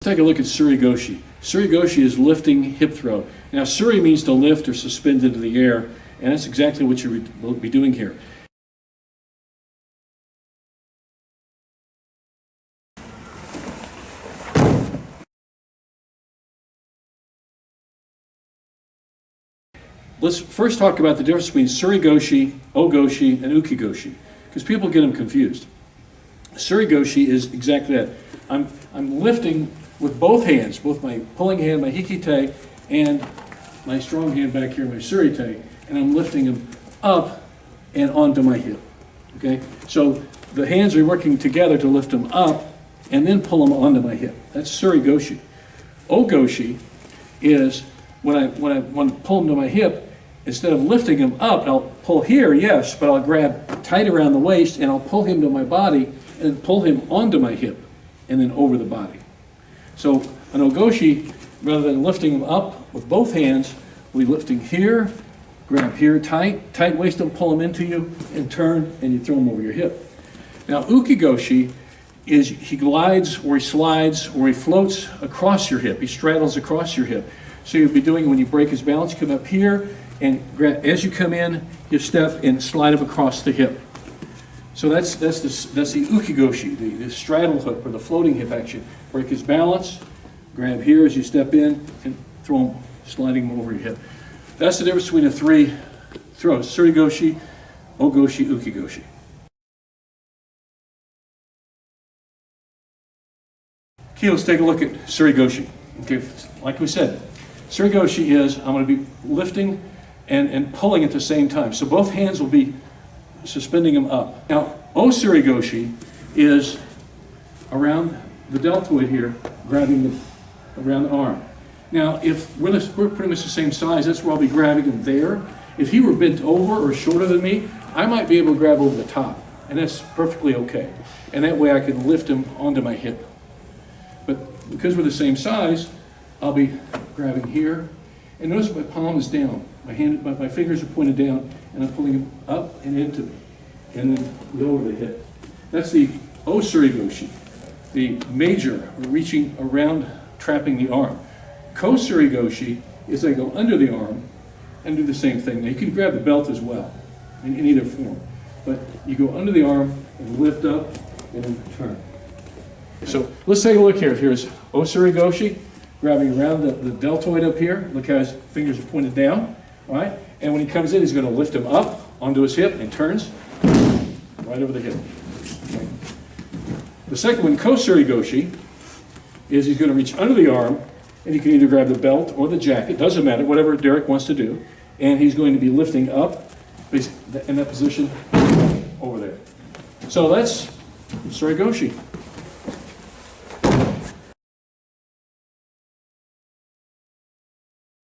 Take a look at Tsuri Goshi. Tsuri Goshi is lifting hip throw. Now, Tsuri means to lift or suspend into the air, and that's exactly what you will be doing here. Let's first talk about the difference between Tsuri Goshi, Goshi, and Uki Goshi, because people get them confused. Tsuri Goshi is exactly that. I'm lifting with both hands, both my pulling hand, my hikite, and my strong hand back here, my surite, and I'm lifting them up and onto my hip. Okay? So the hands are working together to lift them up and then pull them onto my hip. That's Tsuri Goshi. Goshi is when I want to pull them to my hip, instead of lifting him up, I'll pull here, yes, but I'll grab tight around the waist and I'll pull him to my body and pull him onto my hip and then over the body. So an Goshi, rather than lifting him up with both hands, we'll be lifting here, grab here tight waist and pull him into you and turn and you throw him over your hip. Now Uki Goshi is he glides or he slides or he floats across your hip. He straddles across your hip. So you'll be doing when you break his balance, you come up here and grab, as you come in, you step and slide him across the hip. So that's the Uki Goshi, the straddle hook or the floating hip action. Break his balance, grab here as you step in, and throw him, sliding him over your hip. That's the difference between the three throws: Tsuri Goshi, Goshi, Uki Goshi. Okay, let's take a look at Tsuri Goshi. Okay, like we said, Tsuri Goshi is I'm going to be lifting and pulling at the same time. So both hands will be suspending them up. Now, Tsuri Goshi is around the deltoid here, grabbing around the arm. Now, if we're pretty much the same size, that's where I'll be grabbing him there. If he were bent over or shorter than me, I might be able to grab over the top, and that's perfectly okay. And that way I can lift him onto my hip. But because we're the same size, I'll be grabbing here, and notice my palm is down. My fingers are pointed down, and I'm pulling them up and into me, and then go over the hip. That's the Tsuri Goshi, the major, reaching around, trapping the arm. Tsuri Goshi is I go under the arm and do the same thing. Now you can grab the belt as well, in either form, but you go under the arm and lift up and then turn. So let's take a look here. Here's Tsuri Goshi, grabbing around the deltoid up here. Look how his fingers are pointed down, all right? And when he comes in, he's going to lift him up onto his hip and turns right over the hip. Okay. The second one, Tsuri Goshi, is he's going to reach under the arm, and you can either grab the belt or the jacket, doesn't matter, whatever Derek wants to do, and he's going to be lifting up in that position over there. So that's Tsuri Goshi.